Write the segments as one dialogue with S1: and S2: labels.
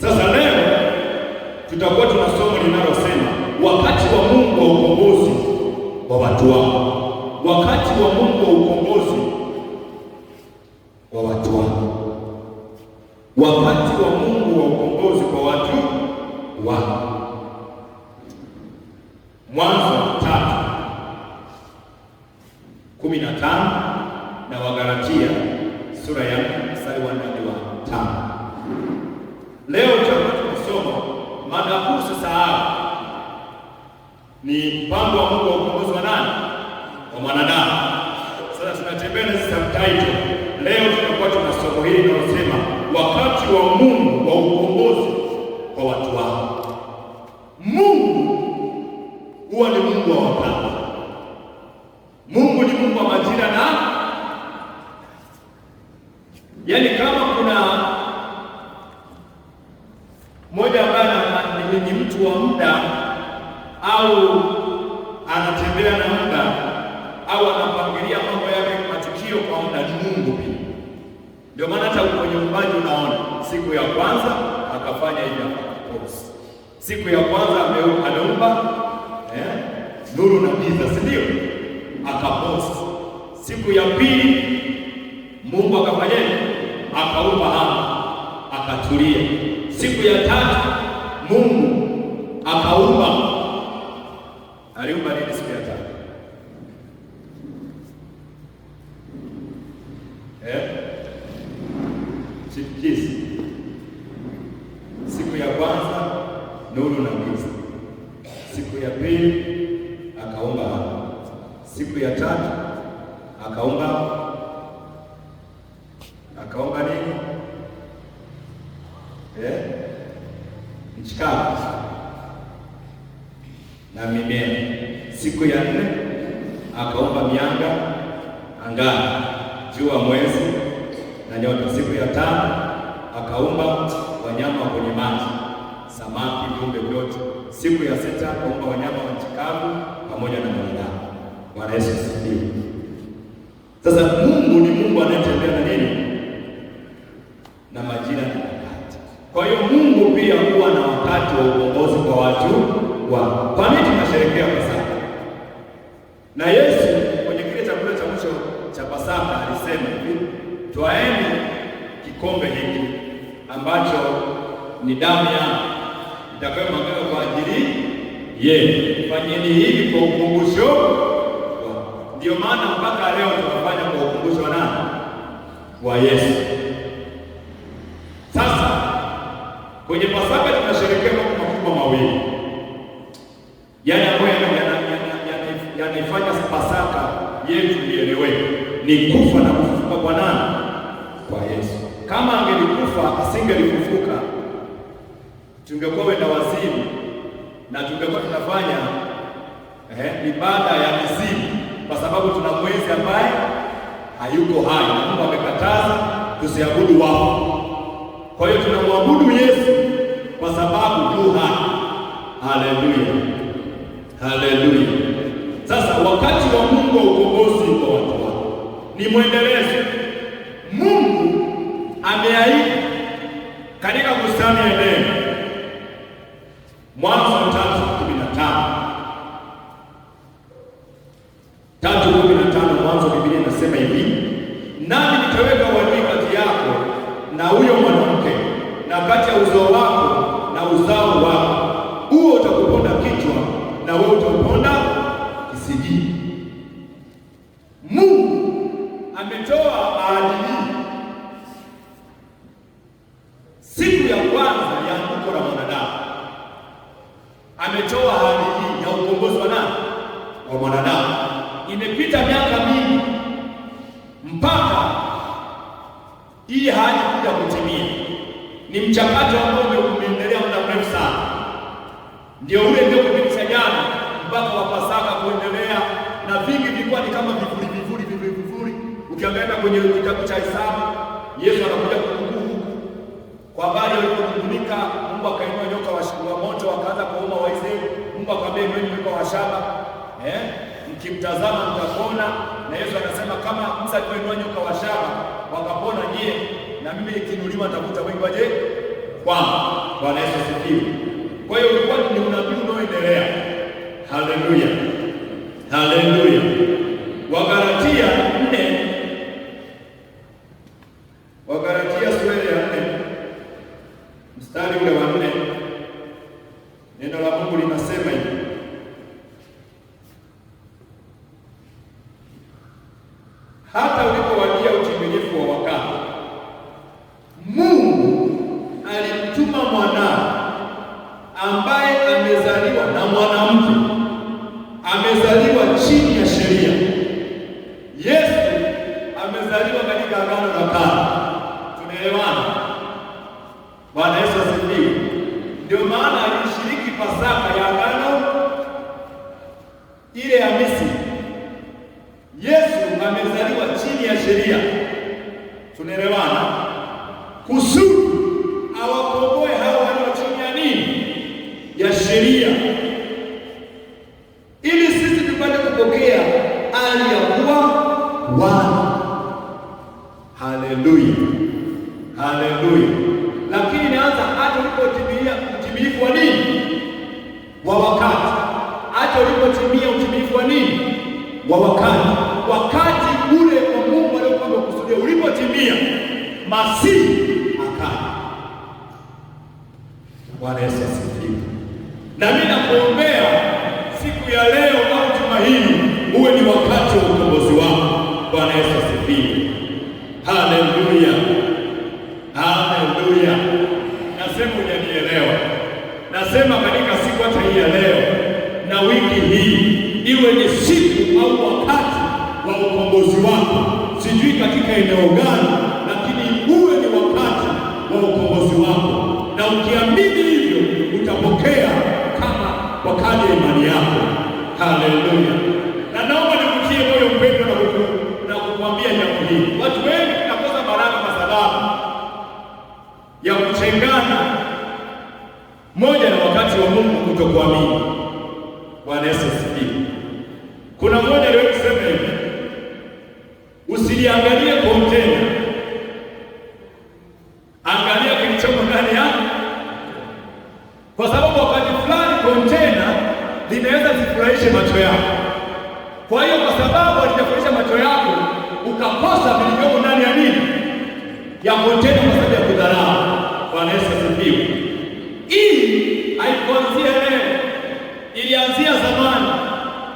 S1: Sasa leo tutakuwa tuna somo linalosema wakati wa Mungu wa ukombozi wa watu wao. Wakati wa Mungu wa ukombozi wa watu wao. Wakati wa Mungu wa ukombozi kwa watu wao. Mwanzo 3:15 na Wagalatia sura ya 4:4-5. Leo tutakuwa tunasoma mada kuu sasa ni mpango wa Mungu wa ukombozi wa nani? Wa mwanadamu. Sasa tunatembea na subtitle. Leo tutakuwa tuna somo hili linalosema wakati wa Mungu wa ukombozi kwa watu wao. Mungu huwa ni Mungu wa wakati. Mungu ni Mungu wa majira na yaani kama kuna mmoja ambaye ni mtu wa muda au anatembea na muda au anapangilia mambo yake matukio kwa muda, ni Mungu pia. Ndio maana hata kwenye uumbaji unaona siku ya kwanza akafanya hivi akapose. Siku ya kwanza ameumba nuru na giza, si ndio? Akapose. Siku ya pili Mungu akafanyaje? Akaumba anga, akatulia. Siku ya tatu Mungu akaumba. Aliumba nini siku ya tatu? Chipukizi. Siku ya kwanza nuru na giza. Siku ya pili akaumba anga. Siku ya tatu akaumba nini? Nchi kavu na mimea. Siku ya 4 akaumba mianga angani, jua, mwezi na nyota. Siku ya 5 akaumba wanyama kwenye maji, samaki, viumbe vyote. Siku ya 6 akaumba wanyama wa nchi kavu pamoja na wanadamu. Bwana Yesu asifiwe. Sasa Mungu ni Mungu anayetembea na nini? Na majira na wakati. Kwa hiyo Mungu pia huwa na wakati wa ukombozi kwa watu wao. Kwa nini tunasherehekea Pasaka? Na Yesu kwenye kile chakula cha mwisho cha Pasaka alisema hivi, twaeni kikombe hiki ambacho ni damu yangu itakayomwagwa kwa ajili yenu. Fanyeni hivi kwa ukumbusho. Ndio maana mpaka leo tunafanya kwa ukumbusho wa nani? Wa Yesu. Sasa kwenye Pasaka tunasherehekea mambo makubwa mawili, yaani ambayo yanaifanya Pasaka yetu ieleweke, ni kufa na kufufuka kwa nani? Kwa Yesu. Kama angelikufa asingelifufuka, tungekuwa wenda wazimu na tungekuwa tunafanya ibada ya mizimu, kwa sababu tuna mwezi ambaye hayuko hai na Mungu amekataza tusiabudu wafu. Kwa hiyo tunamwabudu Yesu kwa sababu yu hai. Haleluya, haleluya. Sasa wakati wa Mungu wa ukombozi kwa watu wake ni mwendelezo. Mungu ameahidi katika bustani ya Edeni, Mwanzo 3:15 Mwanzo, Biblia inasema hivi, nami nitaweka uadui kati yako na huyo mwanamke na kati ya uzao wako na uzao wako, huo utakuponda kichwa na wewe utakuponda kisigino. Mungu ametoa ahadi hii siku ya kwanza ya anguko la mwanadamu. Ametoa ahadi hii ya ukombozi wa nani? Wa mwanadamu. Imepita miaka mingi mpaka hii ahadi kuja kutimia. Ni mchakato ambao umeendelea muda mrefu sana. Ndio kipindi cha jana mpaka wa Pasaka kuendelea, na vingi vilikuwa ni kama vivuli. Ukiangalia kwenye kitabu cha Hesabu, Yesu anakuja kuhukumu kwa habari alipokunika. Mungu akainua nyoka wa moto akaanza kuuma Waisraeli. Mungu akamwambia inueni nyoka wa shaba, mkimtazama mtapona. Na Yesu anasema kama Musa alivyoinua nyoka wa shaba wakapona, je, na mimi nikiinuliwa nitakuta wengi waje kwangu. Bwana Yesu asifiwe. Kwa hiyo ulikuwa ni unabii unaoendelea. Haleluya, haleluya. Wagalatia 4, Wagalatia sura ya 4 mstari ule wa 4, neno la Mungu linasema hivi: hata ulipowadia utimilifu wa wakati, Mungu alimtuma mwanawe ambaye amezaliwa na mwanamke, amezaliwa chini ya sheria. Yesu amezaliwa katika agano la kale. Tunaelewana? Bwana Yesu asifiwe. Ndio maana alishiriki Pasaka ya agano ile ya Misri. Yesu amezaliwa chini ya sheria. Tunaelewana? Kusudi awakomboe hao walio chini ya nini? Ya sheria, ili sisi tupate kupokea hali ya kuwa wana. Haleluya, haleluya. Lakini inaanza hata ulipotimia utimilifu wa nini? Wa wakati. Hata ulipotimia utimilifu wa nini? Wa wakati. Wakati ule wa Mungu aliokuwa amekusudia ulipotimia, Masihi akaja. Bwana Yesu asifiwe. Na mimi nakuombea siku ya leo au juma hili uwe ni wakati wa ukombozi wako. Bwana Yesu asifiwe. Haleluya, haleluya. Nasema hujanielewa. Nasema katika siku hata hii ya leo na wiki hii iwe ni siku au wakati wa ukombozi wako. Sijui katika eneo gani, lakini uwe ni wakati wa ukombozi wako, na ukiamini hivyo utapokea kama wakati ya imani yako. Haleluya. Na naomba nikutie moyo mpendwa na kukwambia jambo hili. Watu wengi tunakosa baraka kwa sababu ya kuchengana moja na wakati wa Mungu kutokuamini. Bwana Yesu asifiwe. Kuna mmoja leo kusema hivi: usiliangalie kontena, angalia kilichomo ndani yako, kwa sababu wakati fulani kontena linaweza zifurahishe macho yako. Kwa hiyo kwa sababu alijafurahisha macho yako, ukakosa vilivyomo ndani ya nini? Ya kontena, kwa sababu ya kudharau. Bwana Yesu asifiwe. Hii haikuanzia leo, ilianzia zamani.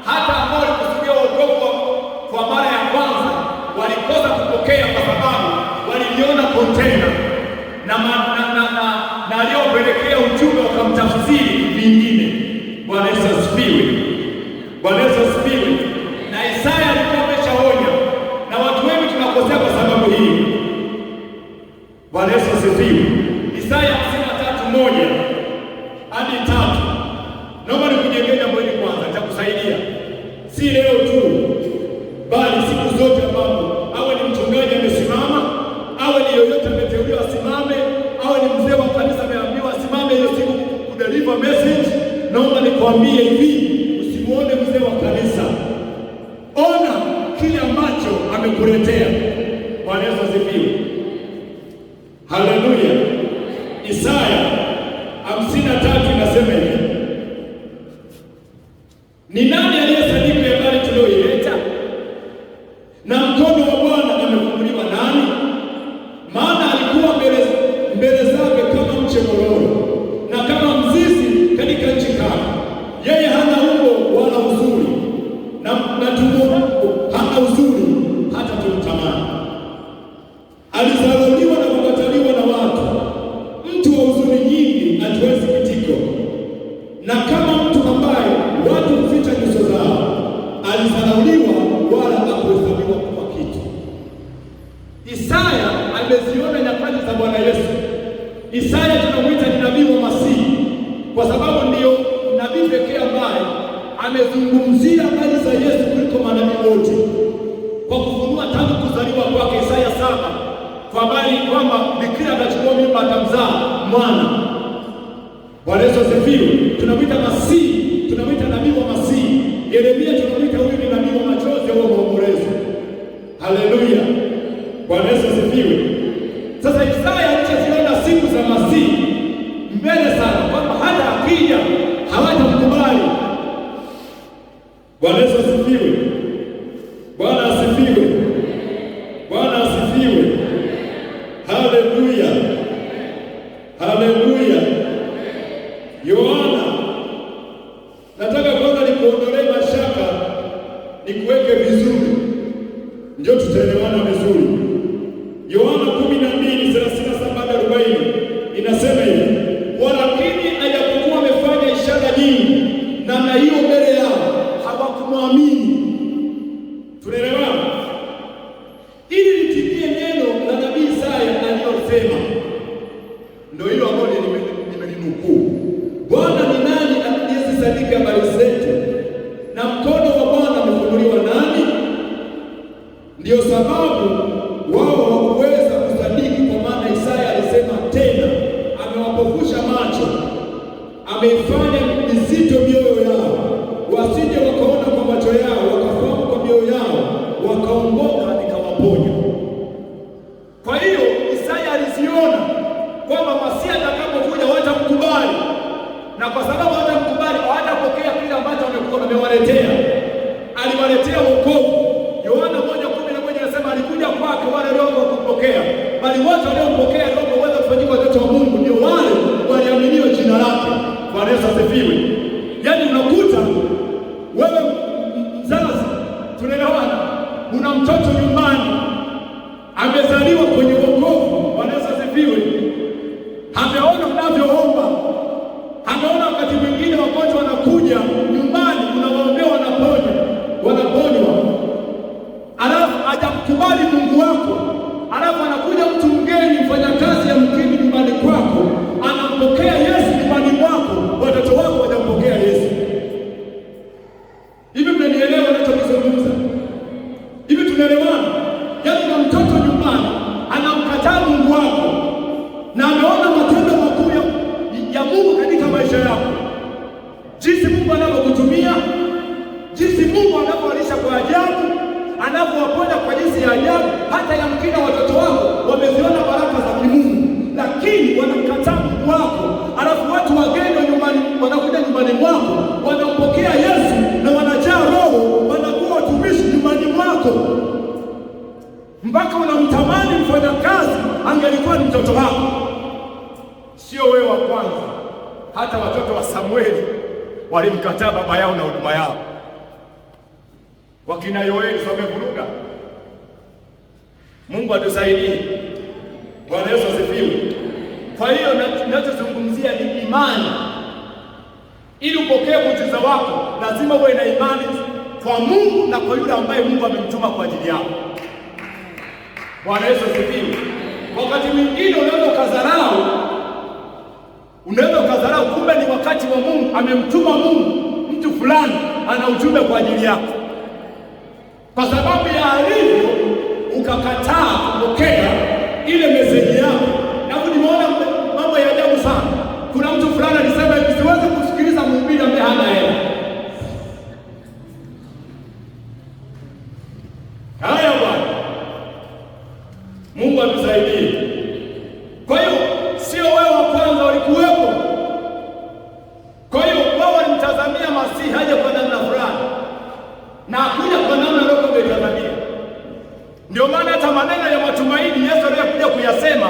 S1: Hata ambao walikusudia wokovu kwa mara ya kwanza walikosa kupokea kwa sababu waliliona kontena na aliyopelekea ujumbe wakamtafsiri vingine. Bwana Yesu asifiwe. Bwana Yesu asifiwe. Na Isaya alikuwa ameshaonya, na watu wengi tunakosea kwa sababu hii. Bwana Yesu asifiwe. Isaya 53:1 hadi 3. Naomba nikujengee jambo hili kwanza, nitakusaidia. Si leo tu, bali siku zote ambapo awe ni mchungaji amesimama, awe ni yoyote ameteuliwa asimame, awe ni mzee wa kanisa ameambiwa asimame hiyo siku kudeliver message. Naomba nikwambie hivi, usimuone mzee wa kanisa, ona kile ambacho amekuletea. Bwana Yesu asifiwe. Haleluya. Isaya 53 inasema hivi: ni nani aliyesadiki habari tuliyoileta? Na mkono wa Bwana amefunguliwa nani? Maana alikuwa mbele zake kama mche mororo na kama mzizi katika nchi kavu. Yeye hana umbo wala uzuri, na tumbo lake hana uzuri hata tumtamani. Alizarauliwa na kukataliwa na watu, mtu wa huzuni nyingi, hatuwezi kitiko, na kama mtu ambaye watu huficha nyuso zao. Alizarauliwa wala hakuhesabiwa kuwa kitu. Isaya ameziona nyakati za Bwana Yesu. Isaya tunamwita ni nabii wa Masihi kwa sababu ndiyo nabii pekee ambaye amezungumzia habari za Yesu kuliko manabii wote, kwa kufunua tangu kuzaliwa kwake. Isaya 7 kwa habari kwamba bikira atachukua mimba, atamzaa mwana. Bwana Yesu asifiwe. Tunamwita Masihi, tunamwita nabii wa Masihi. Yeremia tunamwita huyu ni nabii wa machozi au maombolezo. Haleluya. Bwana Yesu asifiwe. Sasa Isaya alichoziona siku za Masihi mbele sana, kwamba hata akija hawatamkubali. Bwana Yesu asifiwe. Bwana asifiwe. Bwana asifiwe. Haleluya. Haleluya. Yohana, nataka kwanza nikuondolee mashaka, nikuweke vizuri, ndio tutaelewana vizuri. Yohana 12:37-40 inasema hivi: walakini ajapokuwa amefanya ishara nyingi namna hiyo mbele yao, hawakumwamini. Tunaelewana? Ili litimie neno la nabii Isaya aliyosema, ndio hilo ambalo nimelinukuu: Bwana ni nani asiyesadiki habari zetu, na mkono wa Bwana umefunuliwa nani? Ndiyo sababu wao hawakuweza kusadiki, kwa maana Isaya alisema tena, amewapofusha macho, ameifanya mizito mioyo yao, wasije wakaona kwa macho yao, wakafahamu kwa mioyo yao, wakaongoka nikawaponya. Kwa hiyo Isaya aliziona kwamba Masia atakapokuja watamkubali, na kwa sababu hawatamkubali, hawatapokea kile ambacho amewaletea. Aliwaletea wokovu. Yohana 1:11 anasema alikuja kwake wale roho wakupokea, bali wote waliompokea roho waweza kufanyika watoto wa Mungu, ndio wale waliaminiwa jina lake. Bwana Yesu asifiwe. Yaani unakuta wewe mzazi, tunaelewana, una mtoto nyumbani amezaliwa kwenye wokovu. Bwana Yesu asifiwe. Ameona unavyoomba, ameona wakati mwingine wagonjwa wanakuja nyumbani, unawaombea wanaponywa, alafu hajamkubali Mungu wako, alafu anakuja mtu mgeni, mfanyakazi ya mkini nyumbani kwako, anampokea Yesu nyumbani mwako, watoto wako hawajampokea Yesu. Hivi mnanielewa ninachozungumza? Hivi tunaelewana? Yaani na mtoto nyumbani anamkataa Mungu wako, na ameona matendo makuu ya Mungu katika maisha yako, jinsi Mungu anavyokutumia, jinsi Mungu anavyowalisha kwa ajabu, anavyowaponya kwa jinsi ya ajabu. Hata yamkini watoto wako wameziona baraka za Mungu, lakini wanamkataa Mungu wako. Alafu watu wageni wa nyumbani wanakuja nyumbani mwako, wanampokea Yesu na wanajaa Roho, wanakuwa watumishi nyumbani mwako, mpaka unamtamani mfanyakazi angelikuwa ni mtoto wako. Sio wewe wa kwanza, hata watoto wa Samueli walimkataa baba yao na huduma yao. Wakina Yoeli wamevuruga. Mungu atusaidie. Bwana Yesu asifiwe. Kwa hiyo ninachozungumzia ni imani. Ili upokee muujiza wako, lazima uwe na imani kwa Mungu na kwa yule ambaye Mungu amemtuma kwa ajili yako. Bwana Yesu asifiwe. Wakati mwingine unaweza ukadharau, kumbe ni wakati wa Mungu, amemtuma Mungu mtu fulani ana ujumbe kwa ajili yako. Kwa sababu ya alivyo ukakataa kupokea ile meseji yako. Na nimeona mambo ya ajabu sana. Kuna mtu fulani alisema hivi, siwezi kusikiliza mhubiri ambaye hana hela. Haya bwana, Mungu atusaidie. Kwa hiyo sio wewe wa kwanza, walikuwepo. Kwa hiyo wao walimtazamia Masihi aje kwa namna fulani, na akuja kwa namna roho imetazamia. Ndio maana hata maneno ya matumaini Yesu aliyokuja kuyasema,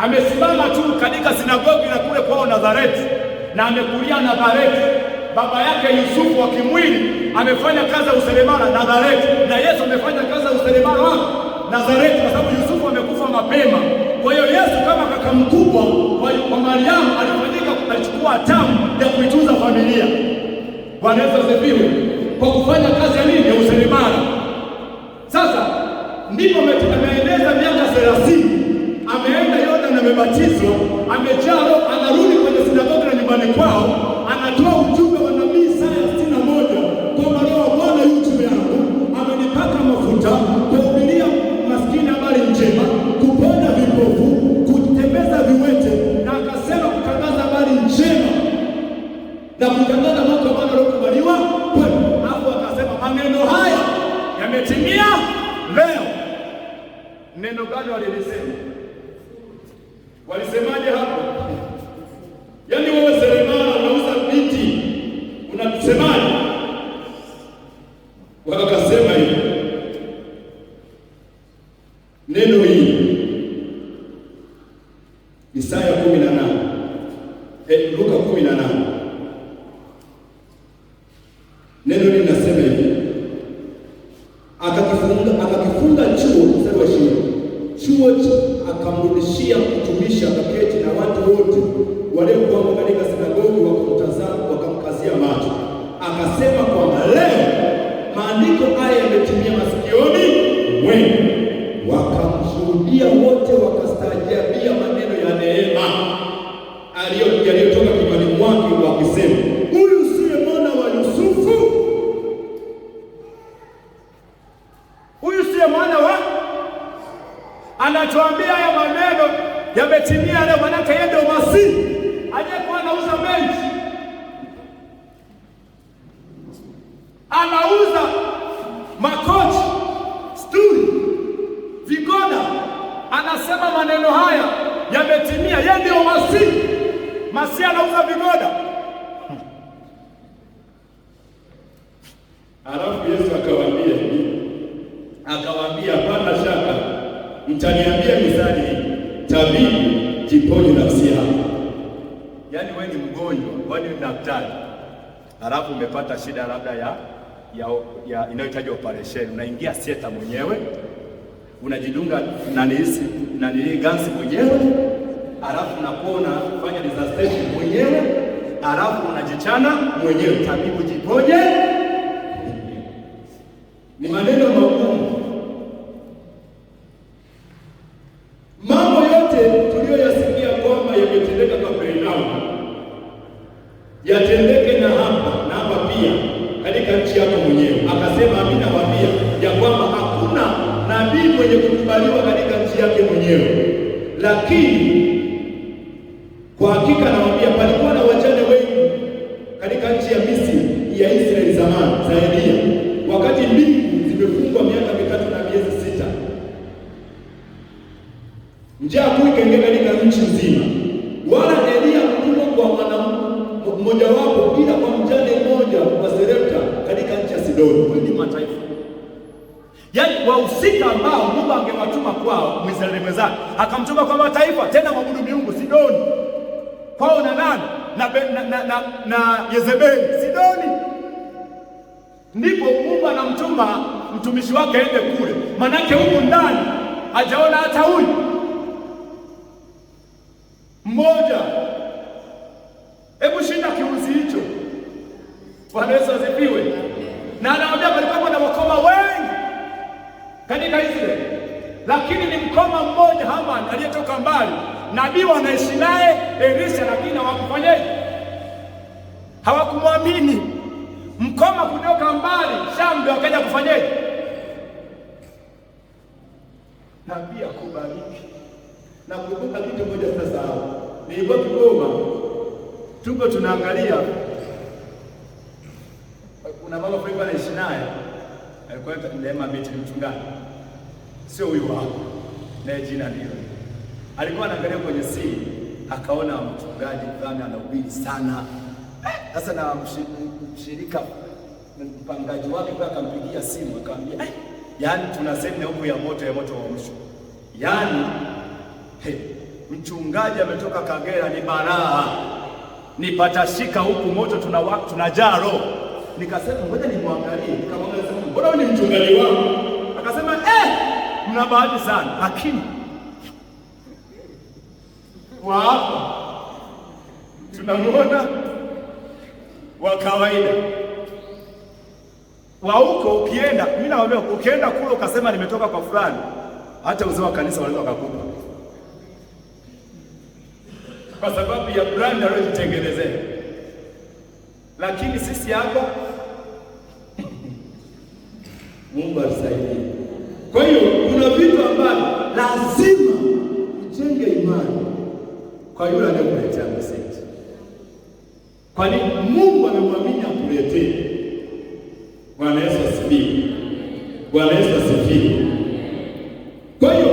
S1: amesimama tu katika sinagogi la kule kwao Nazareti, na amekulia Nazareti. Baba yake Yusufu wa kimwili amefanya kazi ya useremala Nazareti, na Yesu amefanya kazi ya useremala wapi? Nazareti, kwa sababu Yusufu amekufa mapema. Kwa hiyo Yesu kama kaka mkubwa kwa Mariamu alichukua hatamu ya kuitunza familia. Bwana Yesu asifiwe. Kwa kufanya kazi ya nini? Ya useremala. Sasa ndipo ameeneza miaka 30, ameenda Yordani, amebatizwa, amejaa Roho, anarudi kwenye sinagogi na nyumbani kwao, anatoa ujumbe wa nabii Isaya 61 kwamba Roho wa Bwana yu juu yangu, amenipaka mafuta kuhubiria maskini habari njema, kuponya vipofu, kutembeza viwete, na akasema kutangaza habari njema na kutangaza mwaka wa Bwana uliokubaliwa kwenu. Hapo akasema maneno haya yametimia leo. Neno gani walilisema? Walisemaje hapo? Isaya 18, Luka 18. Neno linasema hivi, akakifunga chuo, mstari wa 20, chuo akamrudishia mtumishi, akaketi na watu wote waliokuwa katika sinagogi wakamtazama, wakamkazia macho. Akasema kwamba leo maandiko haya yametimia masikioni mwenu. Wakamshuhudia wote, wakastaajabia maneno ya neema yaliyotoka kinywani mwake, wakisema, huyu siye mwana wa Yusufu? Huyu siye mwana wa? Anatuambia haya maneno yametimia leo, manake yeye ndio Masihi aliyekuwa anauza mengi, anauza makochi, stuli, vigoda. Anasema maneno haya yametimia, yeye ndio Masihi. Masihi anauza vigoda. Alafu Yesu akawaambia, hapana shaka mtaniambia mithali hii, tabibu, jiponye nafsi yako. Yaani wewe ni mgonjwa, wewe ni daktari, alafu umepata shida labda ya inayohitaji operation, unaingia sieta mwenyewe, unajidunga nani gansi mwenyewe, alafu unakuwa unafanya resuscitation mwenyewe, alafu unajichana mwenyewe. Tabibu, jiponye. Ni maneno magumu. Mambo yote tuliyoyasikia kwamba yametendeka Kapernaumu yatendeke na hapa pia katika nchi yako mwenyewe. Akasema, mimi nawaambia ya kwamba hakuna nabii mwenye kukubaliwa katika nchi yake mwenyewe, lakini kwa hakika nawaambia, palikuwa na wajane wengi katika nchi ya Misri ya Israeli zamani za Elia, wakati mbingu zimefungwa miaka 3 na miezi 6. Njaa kuu ikaingia katika nchi nzima, wala Elia kutumwa kwa mmoja wapo, ila kwa mjane mmoja wa Sarepta katika nchi ya Sidoni. Ni mataifa, yaani wahusika ambao Mungu angewatuma kwao, Mwisraeli mwenzake akamtuma kwa mataifa, tena mwabudu miungu Sidoni. Kwao na nani? Na Yezebeli, Sidoni. Ndipo Mungu anamtuma mtumishi wake aende kule, manake huko ndani hajaona hata huyu mmoja. Hebu shinda kiuzi hicho. Bwana Yesu asifiwe. Na anawaambia palikuwa na wakoma wengi katika Israeli, lakini ni mkoma mmoja Haman aliyetoka mbali, nabii wanaishi naye Elisha, lakini hawakufanyaje? Hawakumwamini. Mkoma kutoka mbali Shamu ndio akaja kufanyaje? Nabii akubariki. Na kukumbuka kitu moja sasa hapo. Nilikuwa Kigoma, tuko tunaangalia, kuna mama fulani anaishi naye, alikuwa Neema binti mchungaji. Sio huyu hapa, naye jina ndio. Alikuwa anaangalia kwenye simu, akaona mchungaji fulani anahubiri sana. Sasa na mshirika mpangaji wake kwa akampigia simu, akamwambia, yaani tunasema huko ya moto wa mwisho. Yaani mchungaji ametoka Kagera, ni balaa, ni patashika huku moto, tunajaa roho. Nikasema ngoja nimwangalie, nikamwambia, mbona ni mchungaji wangu? Akasema mna bahati sana, lakini wa hapa tunamuona wa kawaida. Wa huko ukienda, mimi nawaambia, ukienda kule ukasema nimetoka kwa fulani, hata uzao wa kanisa wanaweza kukupa, kwa sababu ya brand aliyojitengenezea. Lakini sisi hapa Mungu atusaidie. Kwa hiyo kuna vitu ambavyo lazima ujenge imani kwa yule anayekuletea message. Kwani Mungu amemwamini akuletee. Bwana Yesu asifiwe. Bwana Yesu asifiwe. Kwa hiyo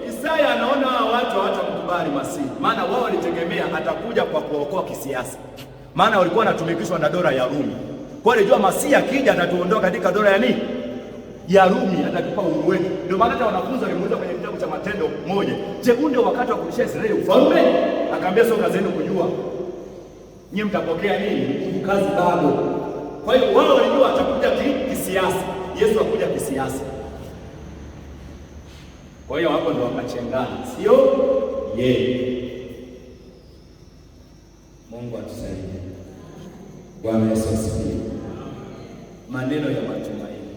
S1: Isaya anaona watu hawatamkubali Masihi, maana wao walitegemea atakuja kwa kuokoa kisiasa, maana walikuwa wanatumikishwa na dola ya Rumi. Kwa hiyo alijua Masihi akija atatuondoa katika dola ya nini?
S2: ya Rumi atakupa uhuru wetu. Ndio maana hata wanafunzi walimuuliza kwenye kitabu cha Matendo 1, je, huu ndio wakati wa kurudisha Israeli ufalme? Akaambia sio kazi yenu kujua, nyinyi mtapokea nini? Kazi bado. Kwa hiyo wao walijua atakuja kisiasa, Yesu akuja kisiasa. Kwa hiyo hapo ndio wakachengana, sio yeye. Mungu atusaidie. Bwana Yesu asifiwe. Maneno ya matumaini.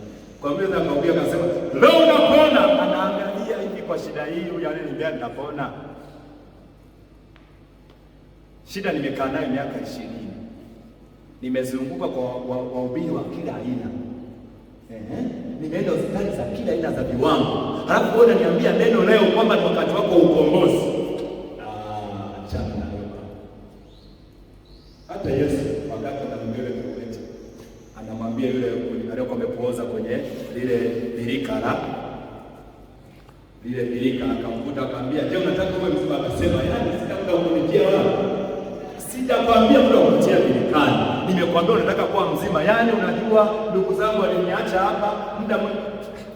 S2: Kwa hiyo nakwambia, akasema leo unapona, anaangalia hivi kwa shida hii, yale niambia ninapona. Shida nimekaa nayo miaka 20. Nimezunguka kwa wahubiri wa kila aina. Nimeenda hospitali za kila aina za viwango. Halafu wewe unaniambia neno leo kwamba ni wakati wako ukombozi. Achana na wewe. Hata Yesu wakati anamwambia yule anamwambia yule aliyekuwa amepooza kwenye lile birika akamkuta, akamwambia, je, unataka uwe mzima? Akasema, yaani sitakwenda kunitia wewe. Sijakwambia muda wa kutia birikani. Nimekwambia unataka kuwa mzima. Yaani unajua ndugu zangu waliniacha hapa muda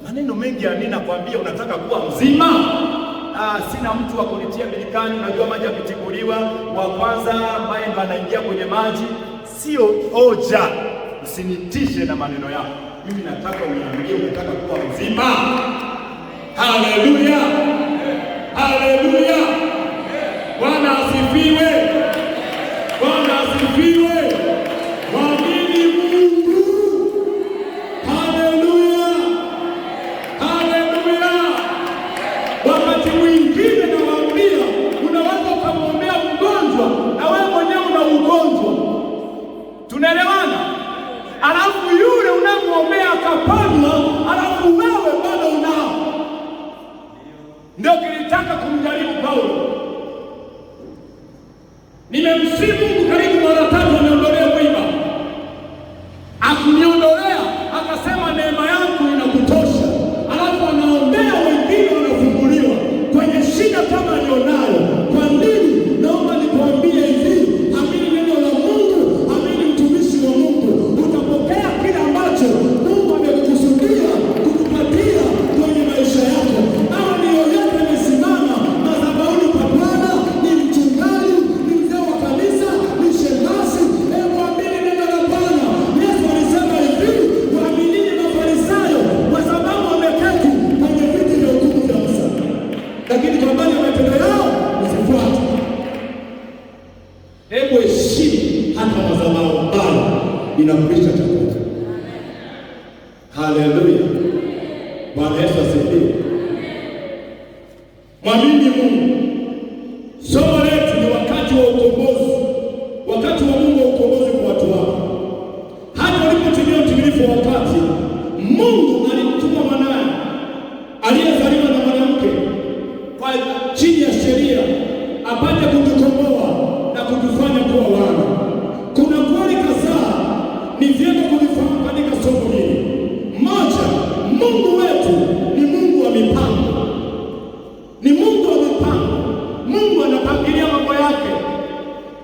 S2: maneno mengi ya nini, nakwambia unataka kuwa mzima. Sina mtu wa kunitia birikani. Unajua maji yakitibuliwa, wa kwanza ambaye ndo anaingia kwenye maji sio hoja. Usinitishe na maneno yako. Mimi nataka uniambie unataka kuwa mzima. Haleluya. Haleluya. Bwana asifiwe. Bwana asifiwe. Mwamini Mungu. Haleluya. Haleluya. Wakati mwingine nawaambia, unaweza ukamwombea mgonjwa na wewe mwenyewe una ugonjwa. Tunaelewana? Alafu yule unamwombea akapona, alafu wewe bado unao. Ndio kilitaka kumjaribu Paulo. Nimemsihi Mungu karibu mara 3 aniondolea mwiba. Akuniondolea, akasema neema yangu inakutosha. Alafu anaombea wengine wanafunguliwa kwenye shida kama alionayo. Kwa nini? Naomba nikuambie hivi, amini neno la Mungu, amini mtumishi wa Mungu, utapokea kile ambacho Mungu amekusudia kukupatia kwenye maisha yako. Au ni yoyote amesimama madhabahuni kwa Bwana, ni mchungaji, ni mzee wa kanisa, ni shemasi, amini neno la Bwana. Yesu alisema hivi, waaminini Mafarisayo kwa sababu wameketi kwenye viti vya hukumu za Musa, lakini kwa habari ya matendo yao usifuate. Hebu heshimu hata madhabahu ambayo inakulisha chakula. Haleluya. Bwana Yesu asifiwe. Mwamini Mungu. Somo letu ni wakati wa ukombozi. Wakati wa Mungu wa ukombozi kwa watu wake. Hata ulipotimia utimilifu wa wakati, Mungu alimtuma mwanae aliyezaliwa na mwanamke kwa chini ya sheria apate kutukomboa na kutufanya kuwa wana. Kuna kweli kadhaa ni vyema kulifahamu katika somo hili. Moja, Mungu wetu ni Mungu wa mipango. Ni Mungu wa mipango. Mungu anapangilia mambo yake.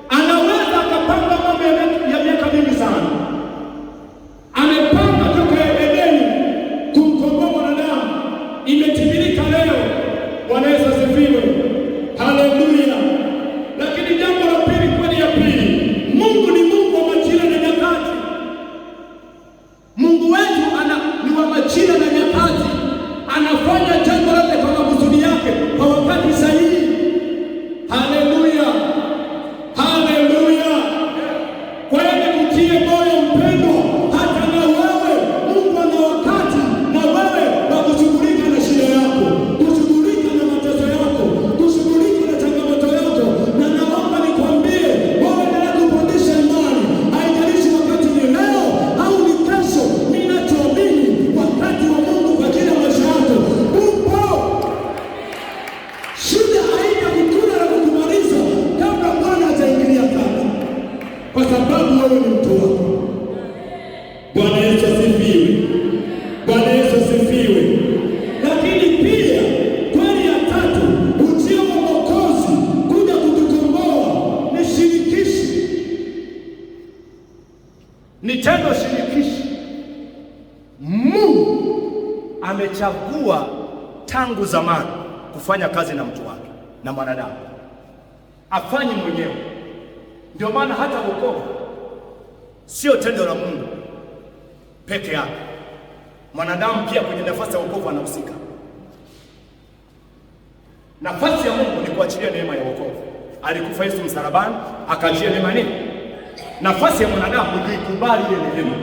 S2: Anaweza akapanga mambo ya miaka mingi sana. Amepanga toka Edeni kumkomboa mwanadamu. Imetimilika leo. Bwana Yesu asifiwe. Haleluya. Lakini jambo la pili, kweli ya pili, Mungu ni Mungu wa majira na nyakati. Mungu wetu ni wa majira na nyakati. Anafanya jambo lote kwa makusudi yake kwa wakati sahihi. Haleluya. Haleluya. Kwa hiyo mtie moyo mpendwa, hata na wewe Mungu ana wakati na wewe wa kushughulika na shida yako, kushughulika na mateso yako, kushughulika na changamoto yako. Na naomba nikwambie, wewe endelea kupandisha imani. Haijalishi wakati ni leo au ni kesho, ninachoamini wakati wa Mungu kwa kila maisha yako upo. Shida haitakukula na kukumaliza kabla Bwana hajaingilia kati, kwa sababu wewe ni mtu wako. Bwana Yesu asifiwe. Bwana Yesu asifiwe. Lakini pia kweli ya tatu, ujio wa Mwokozi kuja kutukomboa ni shirikishi. Ni tendo shirikishi. Mungu
S1: amechagua tangu zamani kufanya kazi na mtu wake na mwanadamu, afanye mwenyewe. Ndio maana hata wokovu sio tendo la Mungu peke yake, mwanadamu pia kwenye nafasi ya wokovu anahusika. Nafasi ya Mungu ni kuachilia neema ya wokovu. Alikufa Yesu msalabani, akaachia neema nini? Nafasi ya mwanadamu ni kuikubali ile neema.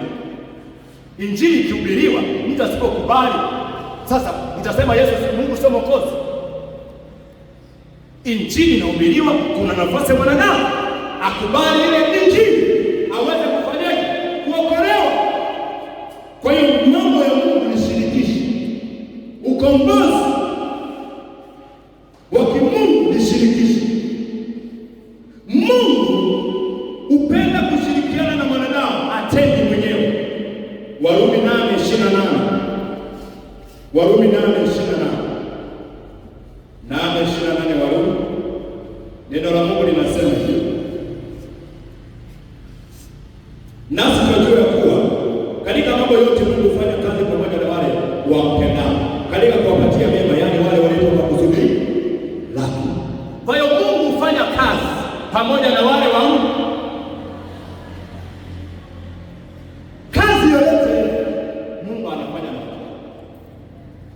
S1: Injili ikihubiriwa, mtu asipokubali, sasa nitasema Yesu Mungu sio mwokozi. Injili inahubiriwa, kuna nafasi ya mwanadamu akubali ile injili aweze kufanyaje? Kuokolewa. Kwa hiyo mambo ya Mungu ni shirikishi. Ukombozi wa kimungu ni shirikishi. Mungu upenda kushirikiana na mwanadamu, atendi mwenyewe. Warumi 8:28. Warumi 8:28. 8:28 Warumi. Neno la Mungu linasema hivi: nasi tunajua ya kuwa katika mambo yote Mungu hufanya kazi pamoja na wale wampendao, katika kuwapatia mema, yaani wale waliotoka kusudi lake. Kwa hiyo Mungu hufanya kazi pamoja na wale wa Mungu. Kazi yoyote Mungu anafanya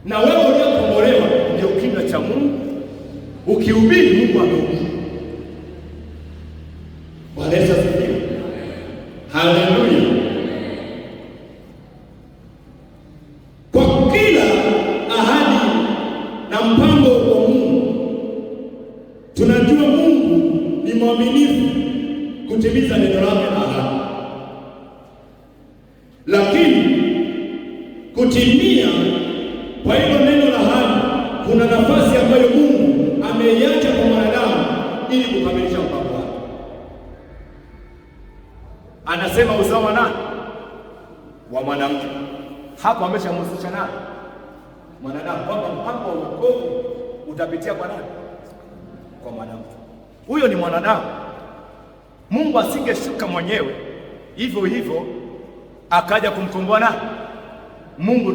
S1: na wewe uliokombolewa ndio kinywa cha Mungu. Ukihubiri, Mungu amehubiri. Bwana Yesu asifiwe. Haleluya. Kwa kila ahadi na mpango wa Mungu, tunajua Mungu ni mwaminifu kutimiza neno lake la ahadi. Lakini kutimia kwa hilo neno la ahadi, kuna nafasi ambayo Mungu ameiacha kwa mwanadamu ili kukamilisha mpango wake. Anasema uzao wa nani? Wa mwanamke. Hapo ameshamhusisha nani? Mwanadamu, kwamba mpango wa wokovu utapitia kwa nani? Kwa mwanamke. Huyo ni mwanadamu. Mungu asingeshuka mwenyewe hivyo hivyo akaja kumkomboa nani? Mungu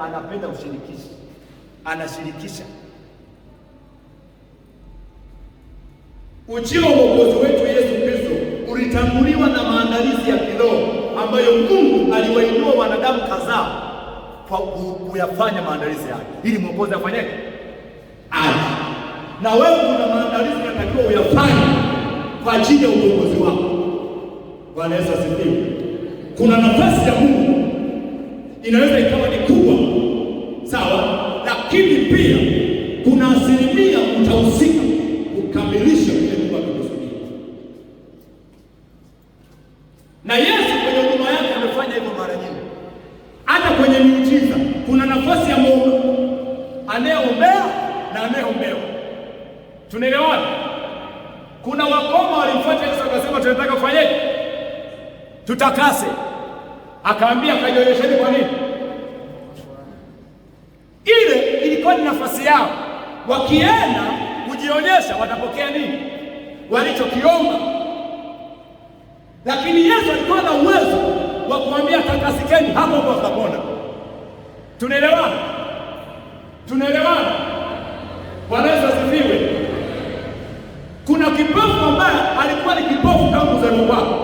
S1: anapenda ushirikishi, anashirikisha. Ujio wa Mwokozi wetu Yesu Kristo ulitanguliwa na maandalizi ya kiroho ambayo Mungu aliwainua wanadamu kadhaa kwa kuyafanya maandalizi yake ili Mwokozi afanyeje? Aje. Na wewe kuna maandalizi yanatakiwa uyafanye kwa ajili ya uongozi wako. Bwana Yesu asifiwe. Kuna nafasi ya Mungu inaweza ikawa ni kubwa, sawa, lakini pia kuna asilimia utahusika kukamilisha kile Mungu amekusudia. Na Yesu kwenye huduma yake amefanya hivyo mara nyingi. Hata kwenye miujiza kuna nafasi ya Mungu anayeombea na anayeombewa. Tunaelewana? Kuna wakoma walimfuata Yesu akasema tunataka kufanyaje? Tutakase. Akaambia kajionyesheni kwa nini? Ile ilikuwa ni nafasi yao. Wakienda kujionyesha watapokea nini? Walichokiomba. Lakini Yesu alikuwa na uwezo wa kuambia takasikeni, hapo hapo wakapona. Tunaelewana? Tunaelewana? Bwana Yesu asifiwe. Kuna kipofu ambaye alikuwa ni kipofu tangu uzaliwa wake.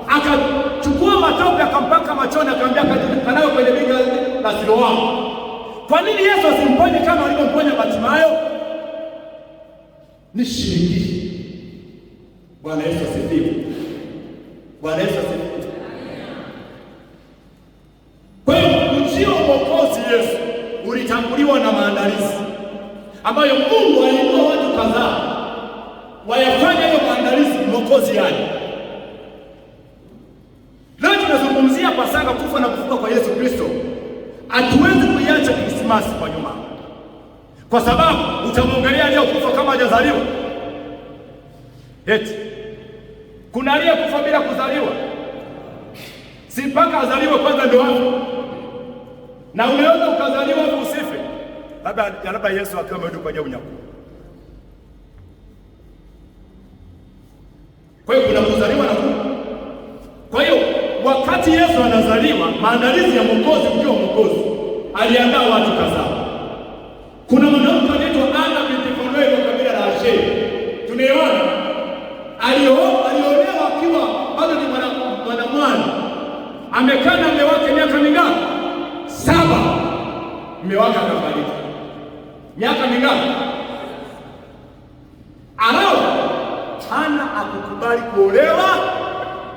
S1: Akachukua matope akampaka machoni akamwambia kanayo kwenye bega la Siloamu. Kwa nini Yesu asimponye kama alivyomponya Bartimayo? Ni shirikishi. Bwana Yesu asifiwe. Bwana Yesu asifiwe. Kwa hiyo ujio wa Mwokozi Yesu ulitanguliwa na maandalizi ambayo Mungu aliinua watu kadhaa wayafanya hiyo maandalizi Mwokozi yaje. Leo tunazungumzia Pasaka, kufa na kufufuka kwa Yesu Kristo. Hatuwezi kuiacha Krismasi kwa nyuma, kwa sababu utamwongelea leo kufa kama hajazaliwa. Eti kuna aliyekufa bila kuzaliwa? Si mpaka azaliwe kwanza ndio hapo. Na unaweza ukazaliwa hapo usife. Labda Yesu akiwa amerudi kwa unyakuo. Kwa hiyo kuna kuzaliwa na kufa. Kwa hiyo wakati Yesu anazaliwa, maandalizi ya Mwokozi, ujio wa Mwokozi
S2: aliandaa watu kadhaa. Kuna mwanamke anaitwa Ana binti Fanueli wa kabila la Asheri. Tunaelewana? Aliolewa akiwa bado ni mwanamwali. Amekaa na mume wake miaka mingapi? 7. Mume wake akafariki. Miaka mingapi? Hana akukubali kuolewa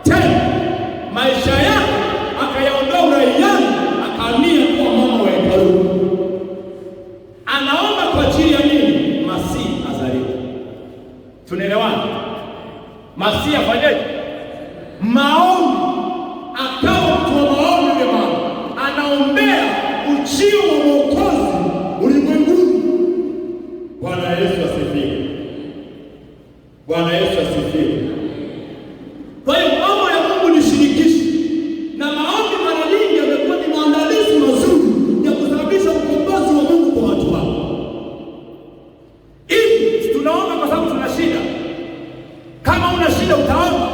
S2: tena. Maisha yake akayaondoa uraiani, akahamia kuwa mama wa hekalu. Anaomba kwa ajili ya nini? Masihi azaliwe. Tunaelewana? Masihi afanyeje? Maombi. Akawa mtu wa maombi. Yule mama anaombea ujio wa Mwokozi ulimwenguni. Bwana Yesu asifiwe. Bwana Yesu asifiwe. Kwa hiyo mambo ya Mungu ni shirikishi, na maombi mara nyingi yamekuwa ni maandalizi mazuri ya kusababisha ukombozi wa Mungu kwa watu wao. Hivi tunaomba kwa sababu tuna shida. Kama una shida utaomba,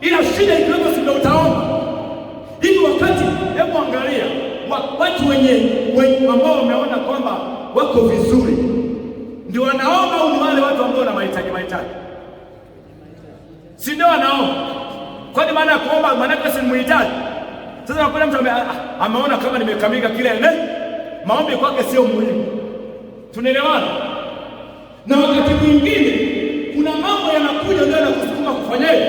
S2: ila shida ikiwepo si ndio utaomba. Hivi wakati, hebu angalia watu wenye ambao wameona kwamba wako vizuri ndio wanaomba, au ni wale watu ambao wana mahitaji? Si ndio wanaomba? Kwani maana ya kuomba maana yake si mhitaji? Sasa unakuta mtu ameona kama nimekamilika kile maombi kwake sio muhimu. Tunaelewana? Na wakati mwingine kuna mambo yanakuja ndio yanakusukuma kufanyaje?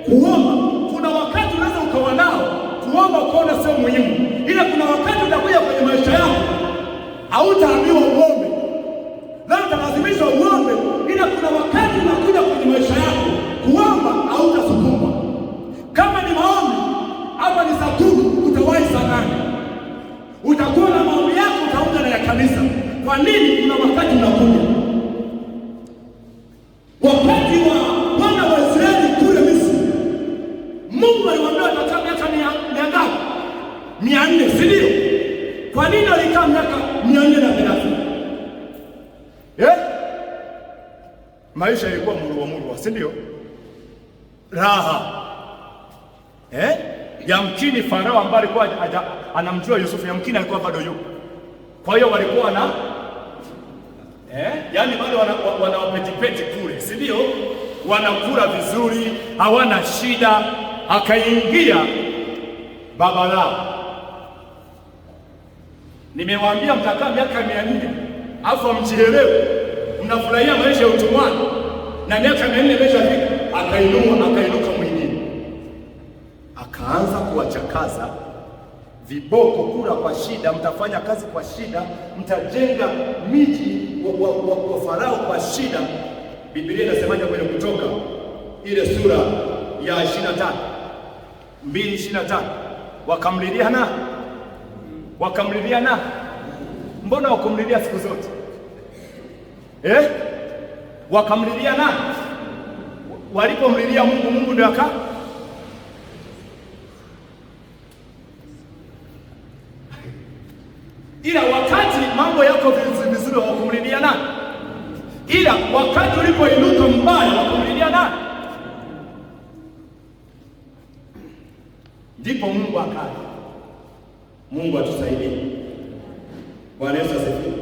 S2: Kuomba. Kuna wakati unaweza ukawa nao kuomba ukaona sio muhimu, ila kuna wakati utakuja kwenye maisha yako hautaambiwa uombe, leo utalazimishwa uombe, ila kuna wakati unakuja kwenye maisha yako kuomba hautasukumwa. Kama ni maombi hapa ni saa 10, utawahi saa 8. Utakuwa na maombi yako, utaunga na ya kanisa. Kwa nini? Kuna wakati unakuja. Wakati wa wana wa Israeli kule Misri, Mungu aliwaambia watakaa miaka 400, si ndio? Kwa nini walikaa miaka 430? Maisha yalikuwa murua, si ndio? Raha. Yamkini Farao ambaye alikuwa anamjua Yusufu, yamkini alikuwa bado yuko. Kwa hiyo walikuwa na yani bado wanawapetipeti kule, si ndio? Wanakula vizuri, hawana shida. Akaingia baba lao. Nimewaambia mtakaa miaka 400 afu mjielewe, mnafurahia maisha ya utumwani, na miaka 400 imeshafika. Akainuka mwingine, akaanza kuwachakaza viboko, kula kwa shida, mtafanya kazi kwa shida, mtajenga miji wa Farao kwa shida. Biblia inasemaje kwenye Kutoka ile sura ya 2:25? Wakamlilia na mbona wakumlilia siku zote? Wakamlilia na walipomlilia Mungu ndio ila wakati mambo yako vizuri wakumlilia na, ila wakati ulipoinuka mbaya wakumlilia na, ndipo Mungu akaja. Mungu atusaidie. Bwana Yesu asifiwe.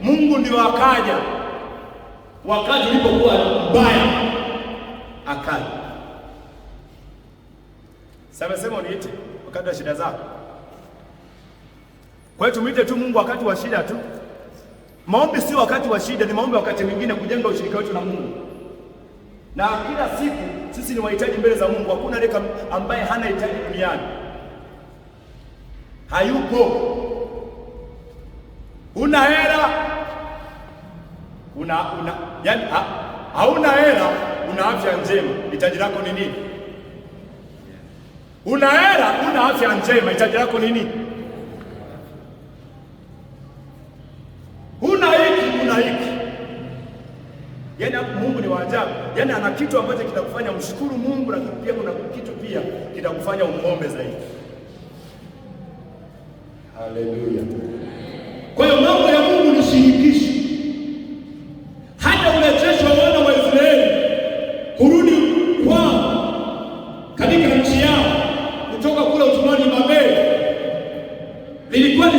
S2: Mungu ndio akaja wakati ulipokuwa mbaya, akaja. Sema uniite wakati wa shida zako. Kwa hiyo tumwite tu Mungu wakati wa shida tu. Maombi sio wakati wa shida, ni maombi wakati mwingine kujenga ushirika wetu na Mungu. Na kila siku sisi ni wahitaji mbele za Mungu. Hakuna leka ambaye hana hitaji duniani. Hayupo. Una hela, yani hauna hela, una afya njema, hitaji lako ni nini? Una hela, una afya njema, hitaji lako ni nini? Una hiki. Yaani Mungu ni waajabu. Yaani ana kitu ambacho kitakufanya mshukuru Mungu, na pia kuna kitu pia kitakufanya umuombe zaidi. Haleluya. Kwa hiyo mambo ya Mungu ni shirikishi. Hata urejesho wa wana wa Israeli kurudi kwao katika nchi yao kutoka kule utumwani Babeli lilikuwa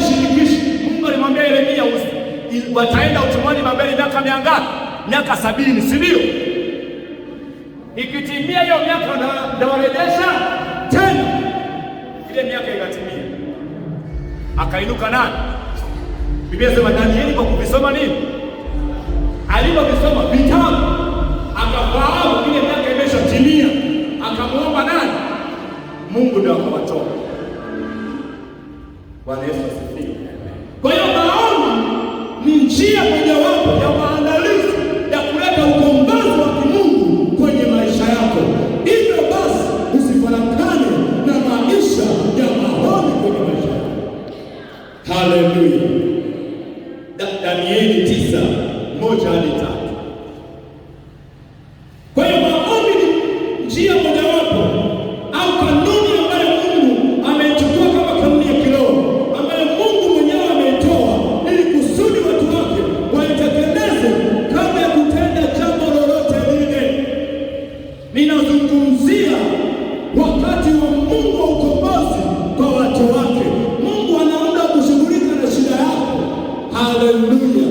S1: wataenda utumwani Babeli miaka mingapi? Miaka 70, si ndio? Ikitimia hiyo miaka ndawarejesha tena. Ile miaka ikatimia, akainuka nani? Biblia inasema Danieli kwa kuvisoma nini? Alipovisoma vitabu akafahamu ile miaka imeshatimia, akamwomba nani? Mungu ndio akawatoa. Bwana Yesu asifiwe. Kwa hiyo maombi ni njia mojawapo ya maandalizi ya kuleta ukombozi wa kimungu kwenye maisha yako. Hivyo basi usifarakane na maisha ya maombi kwenye maisha yako. Haleluya. Danieli 9:1-3. Kwa hiyo maombi ni njia mojawapo au kanuni ambayo Mungu ameichukua kama kanuni ya kiroho, ambayo Mungu mwenyewe ameitoa ili kusudi watu wake waitekeleze kabla ya kutenda jambo lolote lile. Ninazungumzia wakati wa Mungu wa ukombozi kwa watu wake. Mungu anaenda kushughulika na shida yako. Haleluya.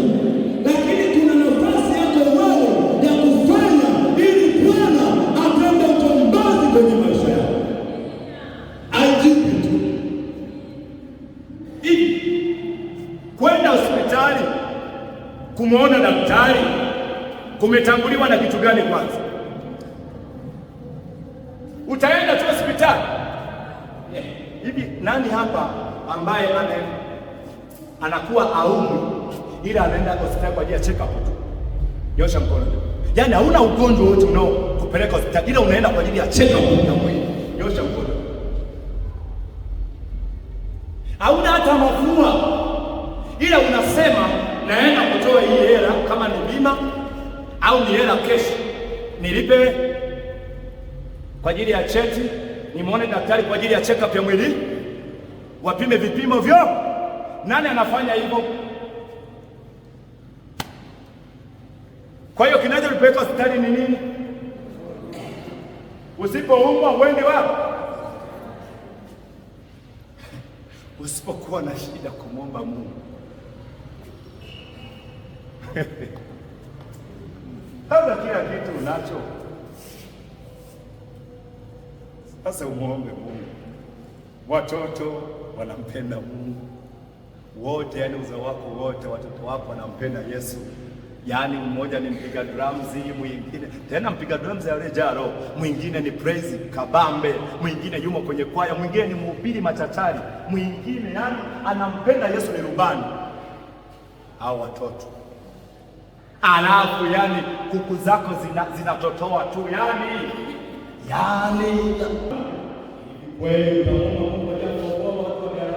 S1: Lakini kuna nafasi yako wewe ya kufanya ili Bwana atende ukombozi kwenye maisha yako. Ajibu tu. Hivi kwenda hospitali kumwona daktari kumetanguliwa na kitu gani kwanza? Utaenda tu hospitali. Hivi nani hapa ambaye anakuwa aumwi ila anaenda hospitali kwa ajili ya check up tu? Nyosha mkono. Yaani hauna ugonjwa wote unaokupeleka hospitali ila unaenda kwa ajili ya check up ya mwili. Nyosha mkono. Hauna hata mafua ila unasema naenda kutoa hii hela, kama ni bima au ni hela kesho nilipe kwa ajili ya cheti, nimuone daktari kwa ajili ya check up ya mwili, wapime vipimo vyo. Nani anafanya hivyo? Kwa hiyo kinachopeleka hospitali ni nini? Usipoumwa uende wapi? Usipokuwa na shida kumwomba Mungu. Hata kila kitu unacho, sasa umuombe Mungu. Watoto wanampenda Mungu wote, yani uzao wako wote, watoto wako wanampenda Yesu. Yaani mmoja ni mpiga drums, mwingine tena mpiga drums ya rejaro, mwingine ni praise kabambe, mwingine yumo kwenye kwaya, mwingine ni mhubiri machachari, mwingine yani anampenda Yesu, ni rubani. Hao watoto, alafu yani kuku zako zinatotoa tu, yani wewe unaomba Mungu ajakuokoa watu wa Bwana,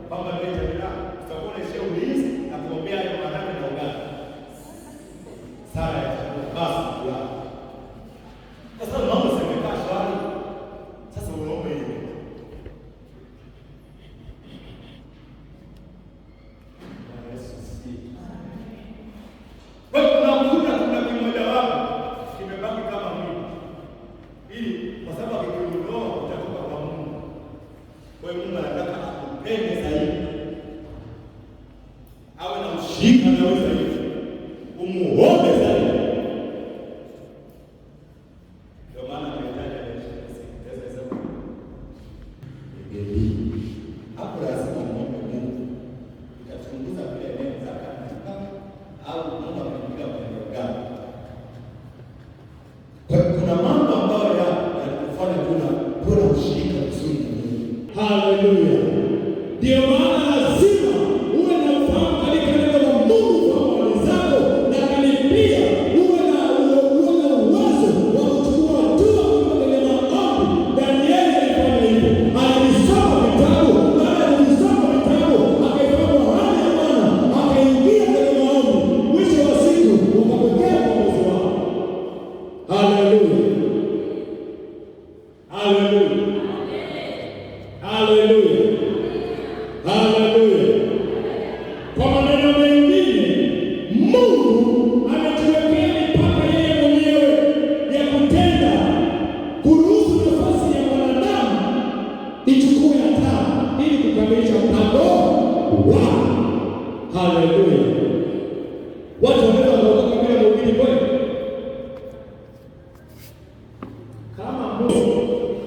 S1: kama vile tutakuwa na ulinzi na kuombea hayo maradhi na ugali. Sara ya basi ya. Sasa mambo yamekaa shwari. Sasa unaomba hiyo. Kwa kuna kimoja wapo kimebaki kama mwili. Ili kwa sababu akikuondoa utatoka kwa Mungu. Kwa hiyo Mungu anataka akupende zaidi. Awe na ushirika na wewe zaidi. Umuombe zaidi. Ndio maana tunahitaji kusikiliza hapo, lazima muombe Mungu. Utachunguza vile neno zake au Mungu amekuja kwa neno gani. Kuna mambo ambayo yanakufanya kuna ushirika mzuri na Mungu. Haleluya. Ndio maana lazima uwe na ufahamu katika neno la Mungu kwa mali zako, lakini pia uwe na uwezo wa kuchukua hatua kwenye maombi. Danieli alifanya hivyo. Alisoma vitabu, baada ya kusoma vitabu akafahamu hali ya Bwana, akaingia kwenye maombi. Mwisho wa siku wakapokea ukombozi wao. Haleluya. Haleluya. Haleluya. Haleluya.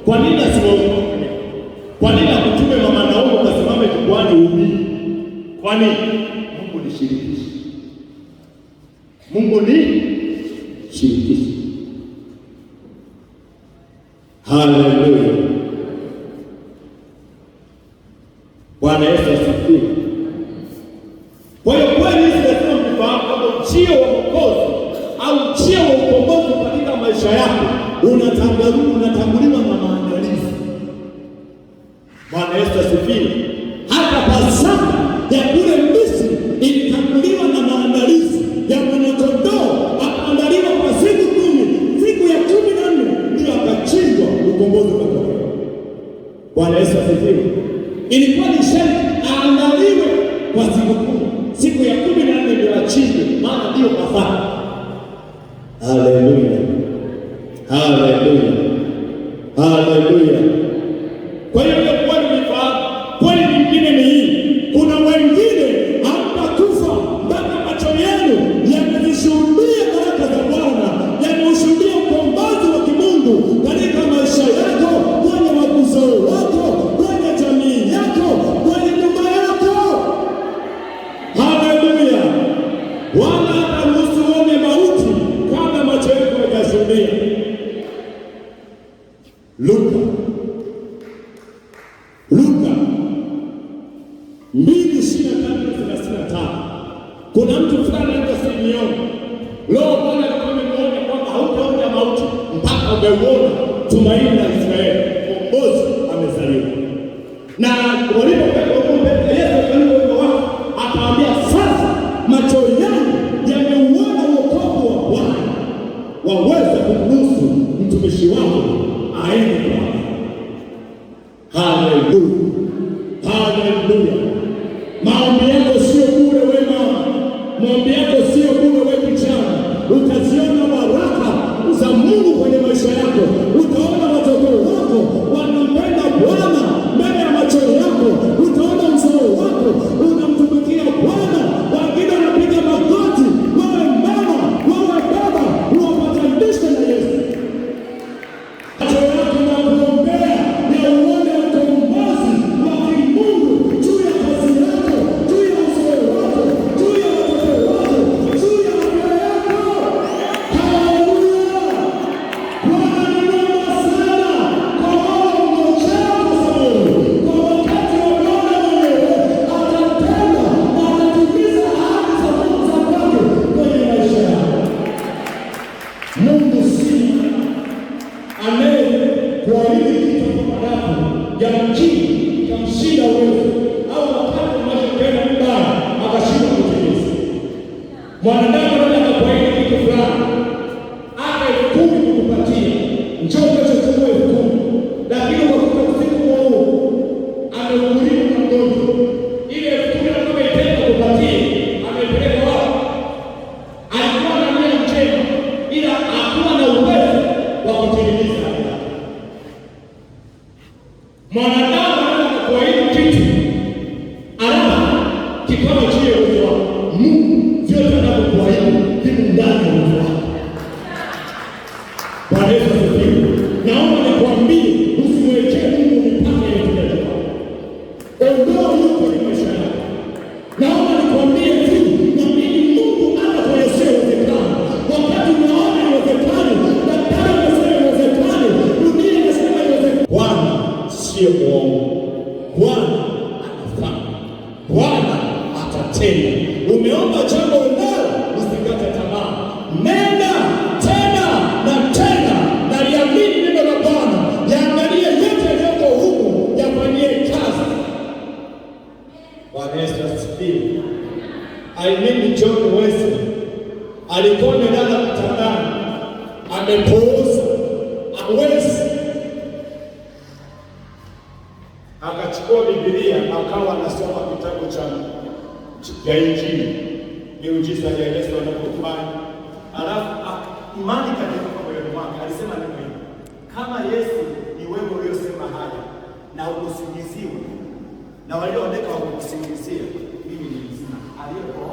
S2: Kwa nini asiwaokoke? Kwa nini akutume mama Naomi ukasimame jukwani uhubiri? Kwa nini? Mungu ni shirikishi. Mungu ni shirikishi. Haleluya. Bwana Yesu asifiwe. Kwa hiyo kweli hizi lazima mfahamu kwamba ujio wa Mwokozi au ujio wa ukombozi katika maisha yako unatanguliwa na maandalizi. Bwana Yesu asifiwe. Hata Pasaka ya kule Misri ilitanguliwa na maandalizi ya mwanakondoo, akaandaliwa kwa siku 10. Siku ya 14 ndio akachinjwa, ukombozi ukatokea. Bwana Yesu asifiwe. Ilikuwa ni sharti aandaliwe kwa siku 10. Siku ya 14 ndio achinjwe, maana ndio Pasaka. Haleluya. Haleluya. Haleluya. Kwa hiyo kweli nifahamu, kweli nyingine ni hii. Kuna wengine hamtakufa mpaka macho yenu yamezishuhudia baraka za Bwana, yameshuhudia ukombozi wa kimungu katika maisha yako, kwenye wazao wako, kwenye jamii yako, kwenye nyumba yako. Haleluya. Wala hataruhusu uone mauti kama macho yako hayajashuhudia. Luka 2:25-35. Kuna mtu fulani anaitwa Simeoni. Leo Bwana alikuwa amemuonya kwamba hautaona mauti mpaka umeuona tumaini la Israeli, mkombozi amezaliwa. Na walipopewa ujumbe, Yesu alipokuwa wao akawaambia, sasa macho yangu yameuona wokovu wa Bwana, waweza kumruhusu mtumishi wako aende kwake. Haleluya. Haleluya. Maombi yako sio bure wewe mama. Maombi yako sio bure wewe kijana. Utaziona baraka za Mungu kwenye maisha yako. Utaona watoto wako wanampenda Bwana mbele ya macho yako. Utaona uzao wako unamtumikia Bwana. Wengine wanapiga magoti. Wewe mama, wewe baba, uwapatanishe na Yesu. Macho yako na kuombea na uone ukombozi wa kimungu juu ya kazi yako, juu ya uzao wako, juu ya watoto wako, juu ya afya yako. Haleluya. Bwana ni mwema sana kwa wale wanaomcha Mungu. Kwa wakati wa Bwana mwenyewe atatenda na atatimiza ahadi za Mungu za kwake kwenye maisha yako. Mungu si anayekuahidi kitu kwa baraka ya mjini kamshinda wewe, au wakati unachokenda mbaya akashinda kutimiza. Mwanadamu anaweza kuahidi kitu fulani, hata 10,000 kukupatia, njoo kesho chukua 10,000, lakini ukakuta usiku huo ameuguliwa na mgonjwa, ile 10,000 kama itenda kupatia amepeleka wapi? Alikuwa na nia njema, ila hakuwa na uwezo wa kutimiza. Mwanadamu anaweza kuahidi kitu alafu kikawa chini ya uwezo wako. Mungu vyote anavyokuahidi vimo ndani ya uwezo wako. Bwana Yesu asifiwe. Naomba nikwambie, usimwekee Mungu mipaka ya utendaji wako. Ondoa hiyo kwenye maisha yako. Naomba nikwambie tu, naamini Mungu anakuonyesha uwezekano. Wakati unaona uwezekano, daktari anasema uwezekano, dunia inasema uwezekano. Bwana sio muongo. Bwana anafanya. Bwana atatenda. Umeomba jambo unalo, usikate tamaa. Nenda tena na tena, na liamini neno la Bwana. Yaangalie yote yaliyoko huku, yafanyie kazi. Bwana Yesu asifiwe. John Wesley alikuwa amelala kitandani, amepooza, hawezi. Akachukua Biblia akawa anasoma kitabu cha Injili, miujiza ya Yesu anapofanya. Alafu imani katika moyoni mwake alisema nini? Kama Yesu ni wewe uliyosema haya na ukusingiziwa na walioandika wakusingizia, mimi ni mzima aliyepo.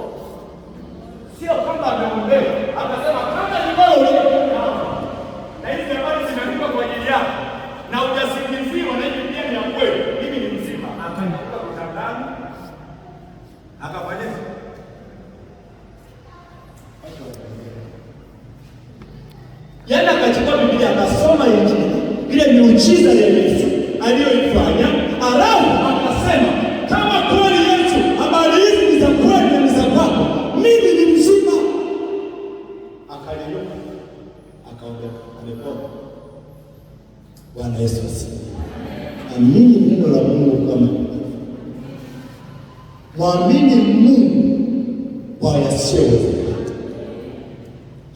S2: Sio kwamba ameombea, akasema kama ni wewe uliyosema, na hizi habari zimeandikwa kwa ajili yako. Injili, ile miujiza ya Yesu aliyoifanya, alafu akasema kama kweli Yesu habari hizi ni za kweli na ni za kwako, mimi ni mzima. Akaliruka akaondoka, amepona. Bwana Yesu asifiwe. Amini neno la Mungu kama mwamini Mungu kwa yasiyowezekana,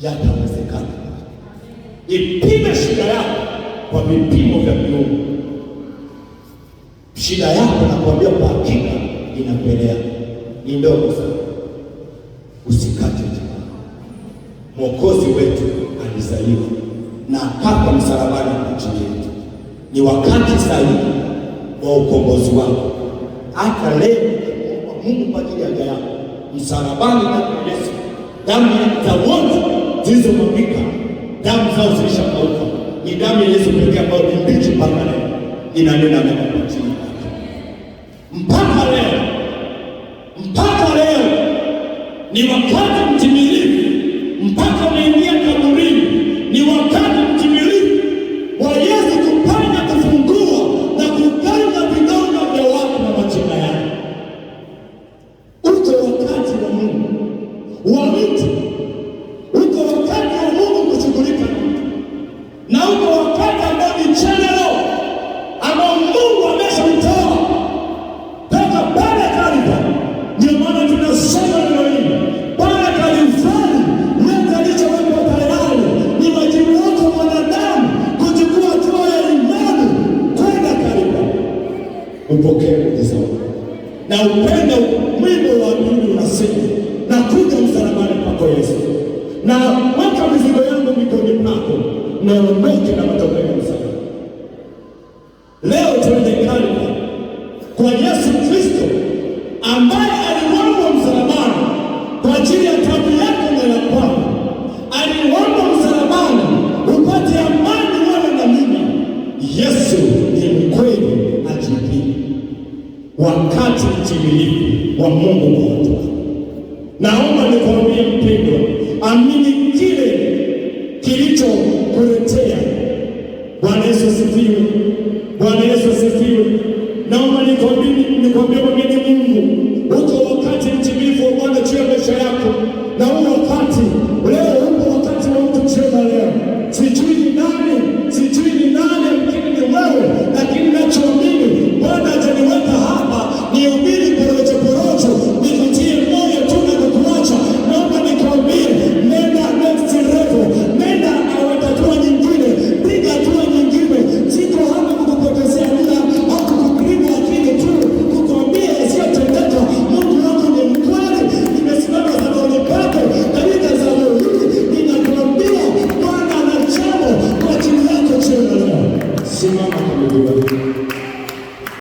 S2: yatawezekana. Ipime shida yako kwa vipimo vya kiungu. Shida yako nakwambia kwa hakika inakuelea ni ndogo sana. Usikate tamaa. Mwokozi wetu alizaliwa na akafa msalabani kwa ajili yetu. Ni wakati sahihi wa ukombozi wako. Hata leo kwa Mungu kwa ajili ya haja yako msalabani kwa Yesu, damu za wote zilizomwagika, damu zao zilishakauka. Ni damu ya Yesu pekee ambayo ni mbichi mpaka leo, inanena mema kwa ajili yako. Mpaka leo ni wakati mtimilifu, mpaka umeingia kaburini, ni wakati mtimilifu wa Yesu kupanya, kufungua na kuganga vidonda vya watu na majina yao. Uko wakati wa Mungu wa mtu, uko wakati wa Mungu kushughulika na mtu, na uko wakati ambao ni general ambao Mungu ameshautoa toka pale Kalvari. Ndio maana tunasema neno hili pale Kalvari, Yesu alichowekwa tayari ni wajibu wako mwanadamu kuchukua hatua ya imani kwenda Kalvari upokee muujiza na upende. Mwimbo wa pili unasema na kuja msalabani pako Yesu, na weka mizigo yangu mikononi mwako, na ondoke na matokeo ya msalaba. Leo tuende Kalvari kwa Yesu Kristo ambaye aliuawa msalabani kwa ajili ya tabu yako na ya kwangu. Aliuawa msalabani upate amani wewe na mimi. Yesu ni mkweli ajibini. Wakati mtimilifu wa Mungu kwa watu. Naomba nikwambie mpendwa, amini kile kilichokuletea. Bwana Yesu asifiwe. Bwana Yesu asifiwe. Naomba nikwambie mwamini Mungu. Uko